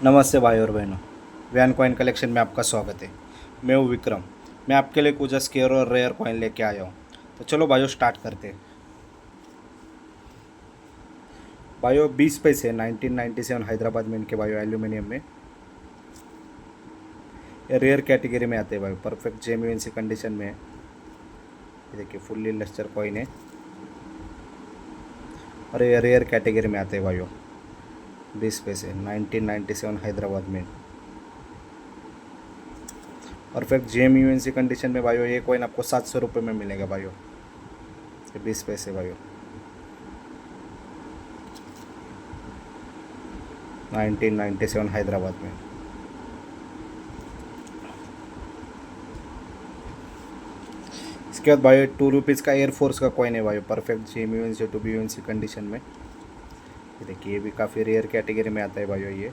नमस्ते भाई और बहनों। वैन कॉइन कलेक्शन में आपका स्वागत है। मैं हूँ विक्रम। मैं आपके लिए कुछ स्केयर और रेयर कॉइन लेके आया हूँ। तो चलो भाइयों स्टार्ट करते हैं। भाइयों 20 पैसे 1997 हैदराबाद में इनके भाइयों एल्यूमिनियम में ये रेयर कैटेगरी में आते हैं भाई। परफेक्ट जेन्युइन सी कंडीशन में है। ये देखिए फुल्ली लस्टर कॉइन है और ये रेयर कैटेगरी में आते हैं भाइयों। 20 पैसे 1997 हैदराबाद में परफेक्ट जेन्युइन सी कंडीशन में भाइयों। ये कॉइन आपको 700 रुपये में मिलेगा भाइयों। 20 पैसे भाइयों 1997 हैदराबाद में। इसके बाद भाई 2 रुपीज़ का एयरफोर्स का कॉइन है भाई। परफेक्ट जेन्युइन से टू बी सी कंडीशन में। ये देखिए ये भी काफ़ी रेयर कैटेगरी में आता है भाई। ये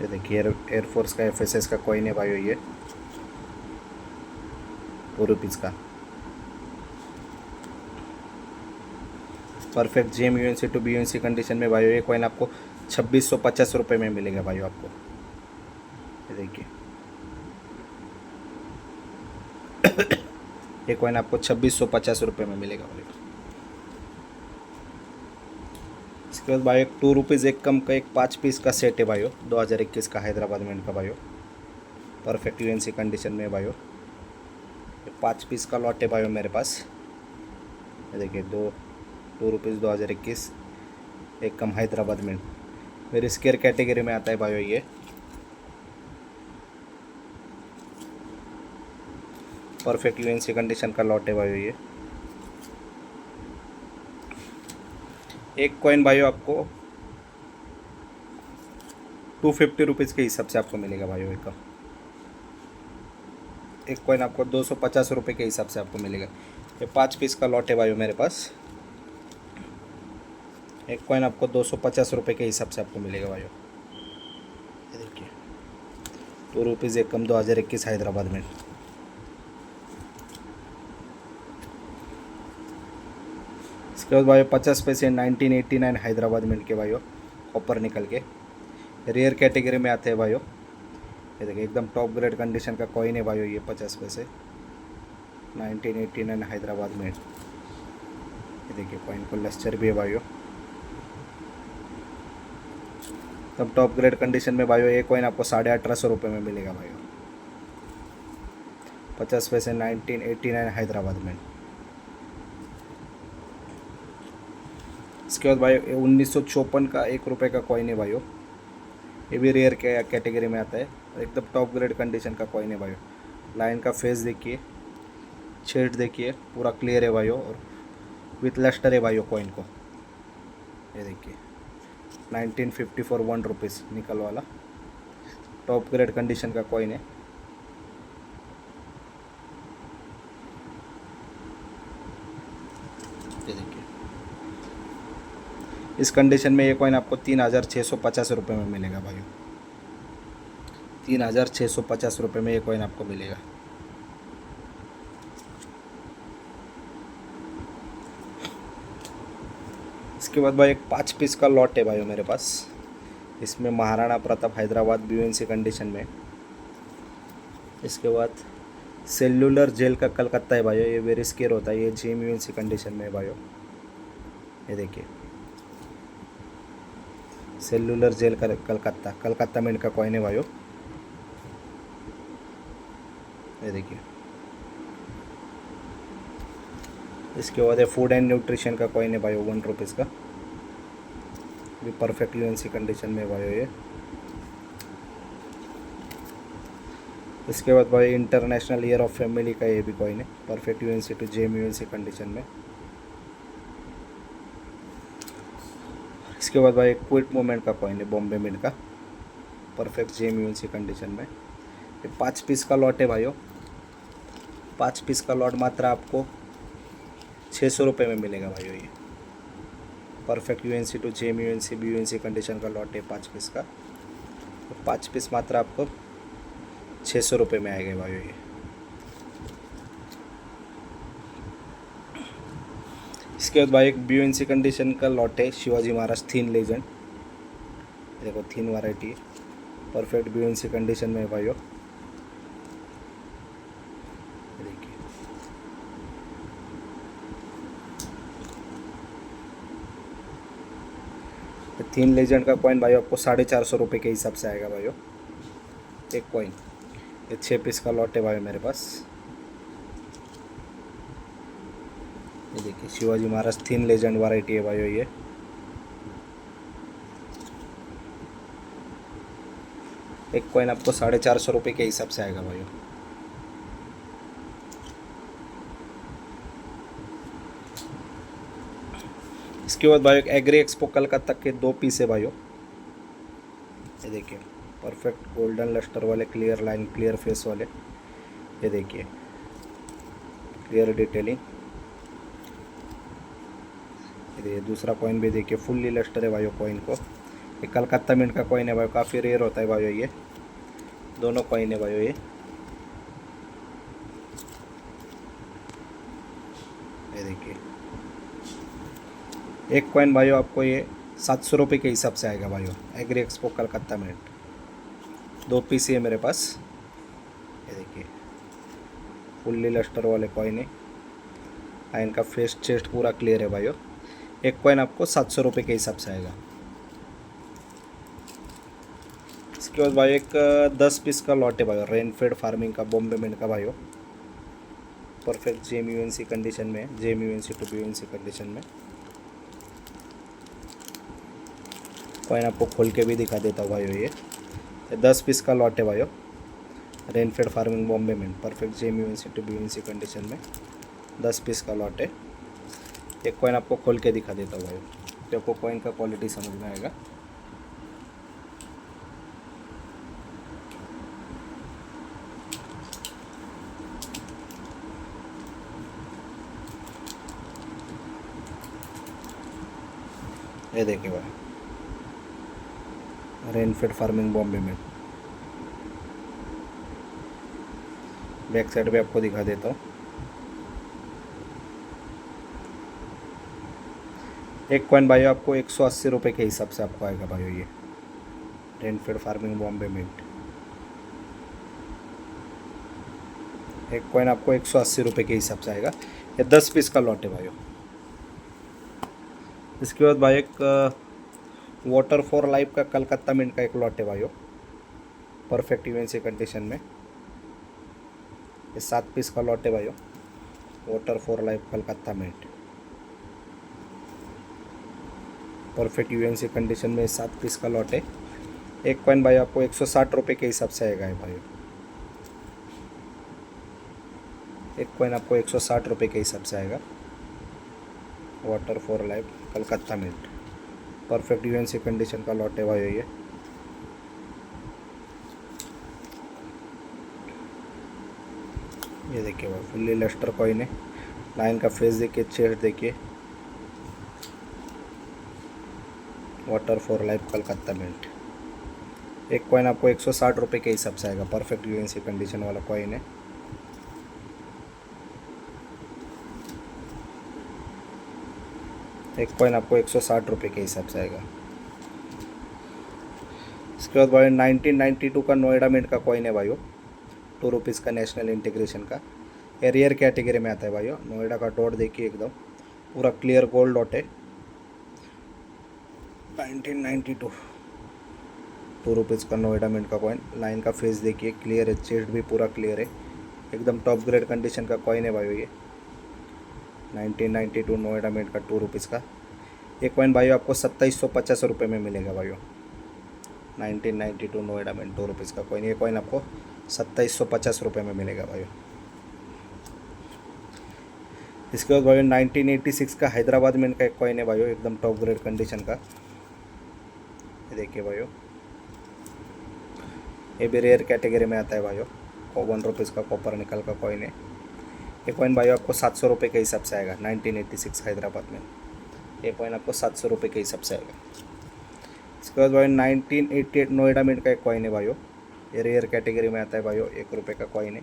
देखिए एयरफोर्स का एफएसएस का कॉइन है भाई। ये 2 रुपीज़ का परफेक्ट जेन्युइन से टू बी सी कंडीशन में भाई। ये कॉइन आपको 2650 रुपये में मिलेगा भाई आपको। ये देखिए ये कॉइन आपको 2650 रुपये में मिलेगा भाई। इसके बाद भाई 2 रुपीज़ एक कम का एक 5 पीस का सेट है भाई। 2021 का हैदराबाद में इनका भाई। परफेक्ट यूएनसी कंडीशन में भाई। 5 पीस का लॉट है भाई मेरे पास। ये देखिए 2 रुपीज़ 2021 एक कम हैदराबाद में मेरे स्केयर कैटेगरी में आता है भाई। ये परफेक्ट यूएनसी कंडीशन का लॉट है भाई। ये एक कॉइन भाई आपको 250 रुपीज़ के हिसाब से आपको मिलेगा भाई। एक कॉइन आपको 250 रुपये के हिसाब से आपको मिलेगा। ये 5 पीस का लॉट है भाई मेरे पास। एक कॉइन आपको 250 रुपये के हिसाब से आपको मिलेगा भाई। ये देखिए 2 रुपीज़ एक कम 2021 हैदराबाद में। इसके बाद भाई 50 पैसे 1989 हैदराबाद में इनके भाइयों कॉपर निकल के रेयर कैटेगरी में आते हैं भाइयों। ये देखिए एकदम टॉप ग्रेड कंडीशन का कॉइन है भाइयों। ये 50 पैसे 1989 हैदराबाद में। ये देखिए कॉइन को लस्टर भी है भाइयों। तब टॉप ग्रेड कंडीशन में भाइयों ये कॉइन आपको 1850 रुपये में मिलेगा भाइयों। 50 पैसे 1989 हैदराबाद में। इसके बाद भाई 1954 का 1 रुपये का कॉइन है भाइयों। ये भी रेयर कैटेगरी में आता है। एकदम टॉप ग्रेड कंडीशन का कॉइन है भाइयों। लाइन का फेस देखिए, शेड देखिए पूरा क्लियर है भाइयों और विथ लस्टर है भाइयों कॉइन को। ये देखिए 1954 1 रुपीज़ निकल वाला टॉप ग्रेड कंडीशन का कॉइन है। ये देखिए इस कंडीशन में ये कॉइन आपको 3650 रुपये में मिलेगा भाइयों। 3650 रुपये में ये कॉइन आपको मिलेगा। इसके बाद भाई एक 5 पीस का लॉट है भाई मेरे पास। इसमें महाराणा प्रताप हैदराबाद बीयूएनसी कंडीशन में। इसके बाद सेल्युलर जेल का कलकत्ता है भाई। ये वेरी स्केयर होता है। ये जेएमयूएनसी कंडीशन में है भाई। ये देखिए सेल्युलर जेल का कलकत्ता में इनका कॉइन है भाई। ये देखिए इसके बाद फूड एंड न्यूट्रिशन का कॉइन है भाई 1 रुपीज़ का। भी परफेक्ट यूएनसी कंडीशन में भाई ये। इसके बाद भाई इंटरनेशनल ईयर ऑफ फैमिली का ये भी कॉइन है। परफेक्ट यूएनसी टू जेएमयूएनसी कंडीशन में। इसके बाद भाई क्विट मूवमेंट का कॉइन है बॉम्बे मिंट का। परफेक्ट जेएमयूएनसी कंडीशन में। ये 5 पीस का लॉट है भाइयों। 5 पीस का लॉट मात्र आपको 600 रुपये में मिलेगा भाइयों। ये परफेक्ट यूएनसी टू जेएमयूएनसी बीयूएनसी कंडीशन का लॉट है 5 पीस का। तो 5 पीस मात्र आपको 600 रुपये में आएगा भाइयों। ये इसके बाद भाई एक BUNC कंडीशन का लॉट है, शिवाजी महाराज थीन लेजेंड। देखो थीन वैरायटी, परफेक्ट BUNC कंडीशन में है भाइयों। देखिए थीन लेजेंड का कॉइन भाई आपको 450 रुपये के हिसाब से आएगा भाइयों, एक कॉइन। ये 6 पीस का लॉट है भाई मेरे पास। ये देखिए शिवाजी महाराज थीन लेजेंड वैरायटी है भाइयों ये। एक कॉइन आपको 450 रुपये के हिसाब से आएगा भाइयों। इसके बाद भाई एग्री एक्सपो कलकत्ता के 2 पीस है भाइयों। ये देखिए परफेक्ट गोल्डन लस्टर वाले, क्लियर लाइन क्लियर फेस वाले। ये देखिए क्लियर डिटेलिंग। ये दूसरा कॉइन भी देखिए फुल्ली लस्टर है भाइयों कॉइन को। ये कलकत्ता मिंट का कॉइन है भाई, काफ़ी रेयर होता है भाइयों ये। दोनों कॉइन है भाइयों ये। देखिए एक कॉइन भाइयों आपको ये 700 रुपये के हिसाब से आएगा भाइयों, agri expo Calcutta mint. 2 piece ही है मेरे पास। ये देखिए फुल्ली लस्टर वाले कॉइन है, लाइन का फेस चेस्ट पूरा क्लियर है भाइयों। एक कॉइन आपको 700 रुपये के हिसाब से आएगा। इसके बाद भाई एक 10 पीस का लॉट है भाइयों, रेनफेड फार्मिंग का बॉम्बे मिंट का भाइयों। परफेक्ट JMUNC कंडीशन में, JMUNC टू BUNC कंडीशन में। कॉइन आपको खोल के भी दिखा देता हूँ भाइयों। ये 10 पीस का लॉट है भाइयों, rainfed farming Bombay mint, perfect JMUNC to BUNC condition में 10 पीस का लॉट है। एक कॉइन आपको खोल के दिखा देता हूँ भाइयों, तो आपको कॉइन का क्वालिटी समझ में आएगा। ये देखिए भाई रेनफेड फार्मिंग बॉम्बे में। बैक साइड भी आपको दिखा देता हूँ। एक कॉइन भाई आपको 180 रुपये के हिसाब से आपको आएगा भाई ये, रेनफेड फार्मिंग बॉम्बे मिंट। एक कॉइन आपको 180 रुपये के हिसाब से आएगा। ये 10 पीस का लॉट है भाइयों। इसके बाद भाई एक वाटर फॉर लाइफ का कलकत्ता मिंट का एक लॉट है भाइयों, परफेक्ट UNC कंडीशन में। ये 7 पीस का लॉट है भाइयों, water for life Calcutta mint, perfect UNC condition में 7 पीस का लॉट है। एक कॉइन भाई आपको 160 रुपये के हिसाब से आएगा भाई। एक कॉइन आपको 160 रुपये के हिसाब से आएगा, water for life Calcutta mint, perfect UNC condition का लॉट है भाई ये। ये देखिए भाई फुल्ली लस्टर कॉइन है, लाइन का फेस देखिए, चेस्ट देखिए, water for life Calcutta mint. एक कॉइन आपको 160 रुपये के हिसाब से आएगा, परफेक्ट UNC कंडीशन वाला कॉइन है। एक कॉइन आपको 160 रुपये के हिसाब से आएगा। इसके बाद भाई 1992 का नोएडा मिंट का कॉइन है भाइयों, 2 रुपीज़ का नेशनल इंटीग्रेशन का। ये रेयर कैटेगरी में आता है भाइयों। नोएडा का डॉट देखिए एकदम पूरा क्लियर गोल्ड डॉट है। 1992 2 रुपीज़ का नोएडा मिंट का कॉइन, लाइन का फेस देखिए क्लियर है, चेस्ट भी पूरा क्लियर है, एकदम टॉप ग्रेड कंडीशन का कॉइन है भाइयों ये। 1992 नोएडा मिंट का 2 रुपीज़ का। ये कॉइन भाइयों आपको 2750 रुपये में मिलेगा भाइयों। 1992 नोएडा मिंट 2 रुपीज़ का कॉइन, ये कॉइन आपको 2750 रुपये में मिलेगा भाइयों। इसके बाद भाइयों 1986 का हैदराबाद मिंट का एक कॉइन है भाइयों, एकदम टॉप ग्रेड कंडीशन का। ये देखिए भाइयों ये भी रेयर कैटेगरी में आता है भाइयों, 1 रुपीज़ का कॉपर निकल का कॉइन है। ये कॉइन भाइयों आपको 700 रुपये के हिसाब से आएगा। 1986 हैदराबाद में ये कॉइन आपको 700 रुपये के हिसाब से आएगा। इसके बाद भाई 1988 नोएडा मिंट का एक कॉइन है भाइयों, ये रेयर कैटेगरी में आता है भाइयों, 1 रुपये का कॉइन है।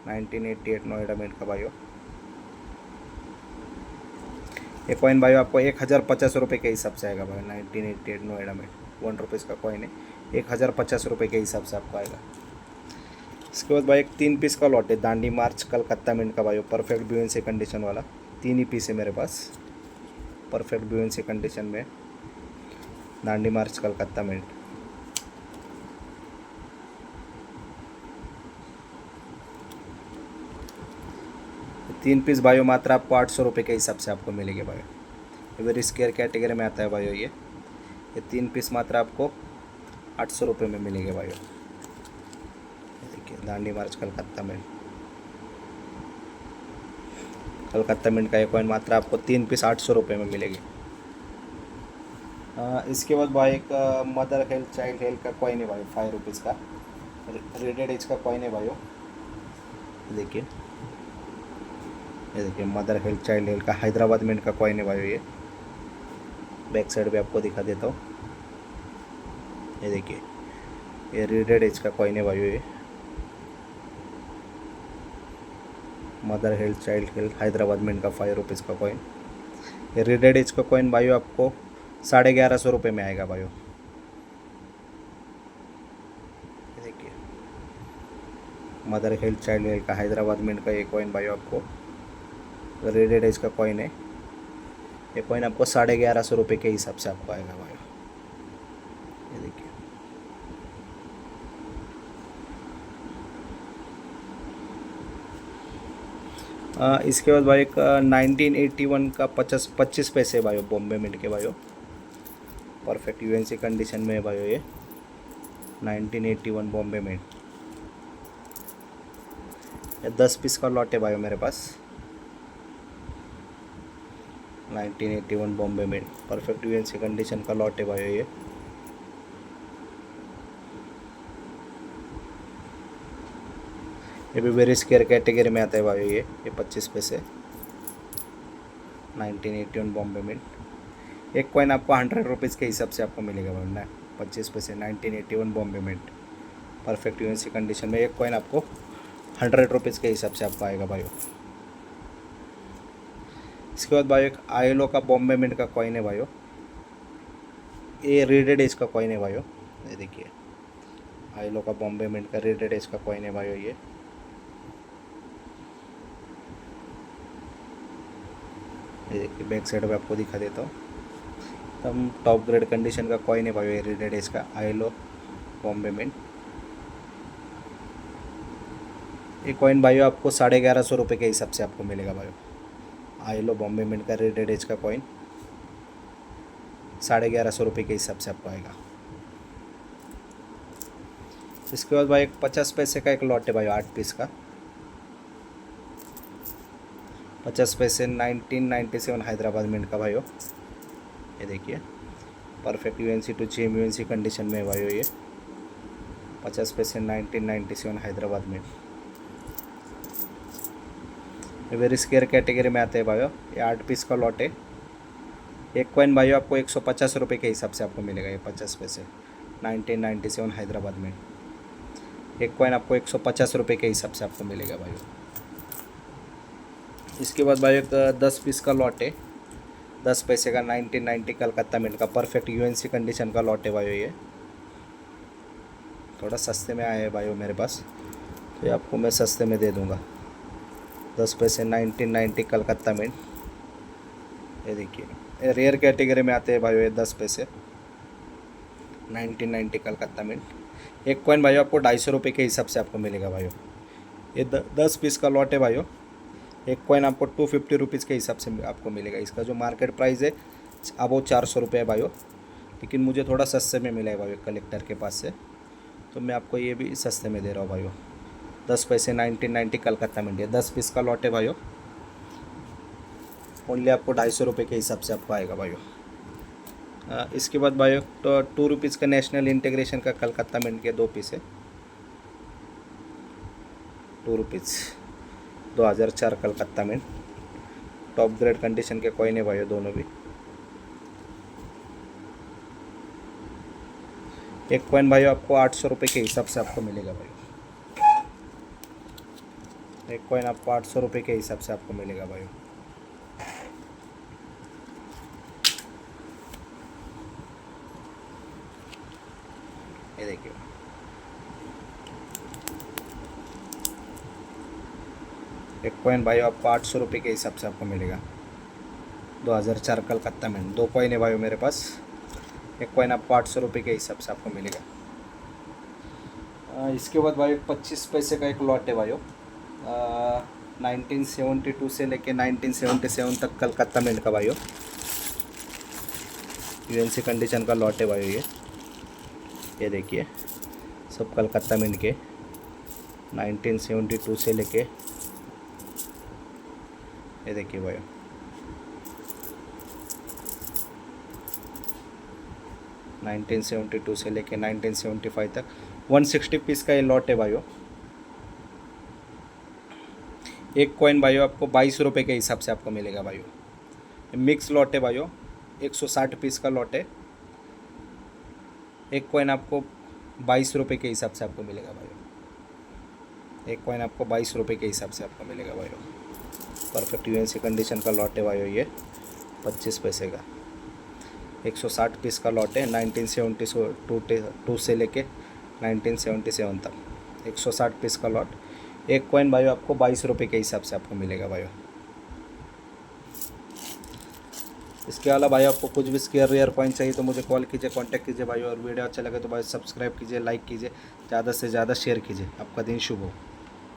1988 नोएडा मिंट का भाइयों, ये कॉइन भाई आपको 1050 रुपये के हिसाब से आएगा भाई। 1988 नोएडा में 1 रुपीज़ का कॉइन है, 1050 रुपये के हिसाब से आपको आएगा। इसके बाद भाई एक 3 पीस का लॉट है दांडी मार्च कलकत्ता मिंट का भाई, परफेक्ट BNC कंडीशन वाला 3 ही पीस है मेरे पास, परफेक्ट BNC कंडीशन में दांडी मार्च कलकत्ता मिंट। तीन पीस भाइयों मात्र आपको 800 रुपये के हिसाब से आपको मिलेंगे भाई। ये वेरी स्केयर कैटेगरी में आता है भाइयों। ये 3 पीस मात्र आपको 800 रुपये में मिलेंगे भाइयों। देखिए दांडी मार्च कलकत्ता मिंट, कलकत्ता मिंट का ये कॉइन मात्र आपको 3 पीस 800 रुपये में मिलेगी। इसके बाद भाई एक मदर हेल्थ चाइल्ड हेल्थ का कॉइन है भाई, 5 रुपीज़ का रेडेड एज का कॉइन है भाइयों। देखिए ये देखिए मदर हेल्थ चाइल्ड हेल्थ का हैदराबाद मिंट का कॉइन है भाई। ये बैक साइड भी आपको दिखा देता हूँ। ये देखिए ये रेडेड एज का कॉइन है भाई। ये mother health child health Hyderabad mint का 5 रुपीज़ का कॉइन। ये रेडेड एज का कॉइन भाई आपको 1150 रुपये में आएगा भाई। देखिए मदर हेल्थ चाइल्ड हेल्थ का हैदराबाद मिंट का ये कॉइन भाई आपको रेडेड एज का कॉइन है। ये कॉइन आपको 1150 रुपये के हिसाब से आपको आएगा भाई। ये देखिए इसके बाद भाई एक 1981 का 25 पैसे भाई बॉम्बे मिंट के भाई, परफेक्ट UNC कंडीशन में है भाई। ये 1981 बॉम्बे मिंट, ये 10 पीस का लॉट है भाई मेरे पास। 1981 Bombay mint, perfect UNC condition का लॉट है भाई। ये भी वेरी स्केयर कैटेगरी में आता है भाई। ये 25 पैसे 1981 बॉम्बे मिंट। एक कॉइन आपको 100 रुपीज़ के हिसाब से आपको मिलेगा भाई ना, 25 पैसे 1981 Bombay mint, perfect UNC condition में एक कॉइन आपको 100 रुपीज़ के हिसाब से आपको आएगा भाई। इसके बाद भाई एक ILO का बॉम्बे मिंट का कॉइन है भाई। ये रेडेड एज का कॉइन है भाई। ये देखिए ILO का बॉम्बे मिंट का रेडेड एज का कॉइन है भाई। ये देखिए बैक साइड में आपको दिखा देता हूँ। एकदम टॉप ग्रेड कंडीशन का कॉइन है भाई रेडेड एज का ILO बॉम्बे मिंट। ये कॉइन भाई आपको 1150 रुपये के हिसाब से आपको मिलेगा भाई। ILO बॉम्बे मिंट का रेडेड एज का कॉइन 1150 रुपये के हिसाब से आपको आएगा। इसके बाद भाई एक 50 पैसे का एक लॉट है भाई, 8 पीस का 50 पैसे 1997 हैदराबाद मिंट का भाई। ये देखिए perfect UNC to GM UNC condition में भाई। ये 50 पैसे 1997 हैदराबाद मिंट। ये वेरी स्केयर कैटेगरी में आते हैं भाई। ये 8 पीस का लॉट है। एक कॉइन भाई आपको 150 रुपये के हिसाब से आपको मिलेगा। ये 50 पैसे 1997 हैदराबाद में एक कॉइन आपको 150 रुपये के हिसाब से आपको मिलेगा भाई। इसके बाद भाई एक 10 पीस का लॉट है, 10 पैसे का 1990 कलकत्ता मिंट का परफेक्ट UNC कंडीशन का लॉट है भाई। ये थोड़ा सस्ते में आया है भाई मेरे पास, तो ये आपको मैं सस्ते में दे दूँगा। 10 पैसे 1990 कलकत्ता मिंट। ये देखिए रेयर कैटेगरी में आते हैं भाई। ये 10 पैसे 1990 कलकत्ता मिंट। एक कॉइन भाई आपको 250 के हिसाब से आपको मिलेगा भाई। ये 10 पीस का लॉट है भाई। एक कॉइन आपको 250 रुपीज़ के हिसाब से आपको मिलेगा। इसका जो मार्केट प्राइस है अब वो 400 रुपये है भाई, लेकिन मुझे थोड़ा सस्ते में मिला है भाई कलेक्टर के पास से, तो मैं आपको ये भी सस्ते में दे रहा हूँ भाई। 10 पैसे 1990 कलकत्ता मिंट। 10 पीस का लॉट है भाई। ओनली आपको 250 रुपये के हिसाब से आपको आएगा भाई। इसके बाद भाई तो 2 रुपीज़ का नेशनल इंटीग्रेशन का कलकत्ता मिंट के 2 पीस है। 2 rupees 2004 Calcutta mint, top grade condition के कॉइन है भाई दोनों भी। एक कॉइन भाई आपको 800 रुपये के हिसाब से आपको मिलेगा भाई। एक कॉइन आपको 800 रुपये के हिसाब से आपको मिलेगा भाई। ये देखिए, एक कॉइन भाई आपको 800 रुपये के हिसाब से आपको मिलेगा। 2004 कलकत्ता में 2 कॉइन है भाई मेरे पास। एक कॉइन आपको 800 रुपये के हिसाब से आपको मिलेगा। इसके बाद भाई 25 पैसे का एक लॉट है भाई। 1972 से लेके 1977 तक कलकत्ता मिंट का भाई। यूएनसी कंडीशन का लॉट है भाई ये देखिए, सब कलकत्ता मिंट के 1972 से लेके, ये देखिए भाई 1972 से लेके 1975 तक 160 पीस का ये लॉट है भाइयों। एक कॉइन भाइयों आपको 22 रुपये के हिसाब से आपको मिलेगा भाइयों। मिक्स लॉट है भाइयों, 160 पीस का लॉट है। एक कॉइन आपको 22 रुपये के हिसाब से आपको मिलेगा भाइयों। एक कॉइन आपको 22 रुपये के हिसाब से आपको मिलेगा भाइयों। परफेक्ट यूएनसी कंडीशन का लॉट है भाइयों ये, 25 पैसे का 160 पीस का लॉट है। 1972 से लेके 1977 तक 160 पीस का लॉट। एक कॉइन भाइयों आपको 22 रुपये के हिसाब से आपको मिलेगा भाइयों। इसके अलावा भाई आपको कुछ भी स्केयर रेयर कॉइन चाहिए तो मुझे कॉल कीजिए, कांटेक्ट कीजिए भाई। और वीडियो अच्छा लगे तो भाई सब्सक्राइब कीजिए, लाइक कीजिए, ज़्यादा से ज़्यादा शेयर कीजिए। आपका दिन शुभ हो।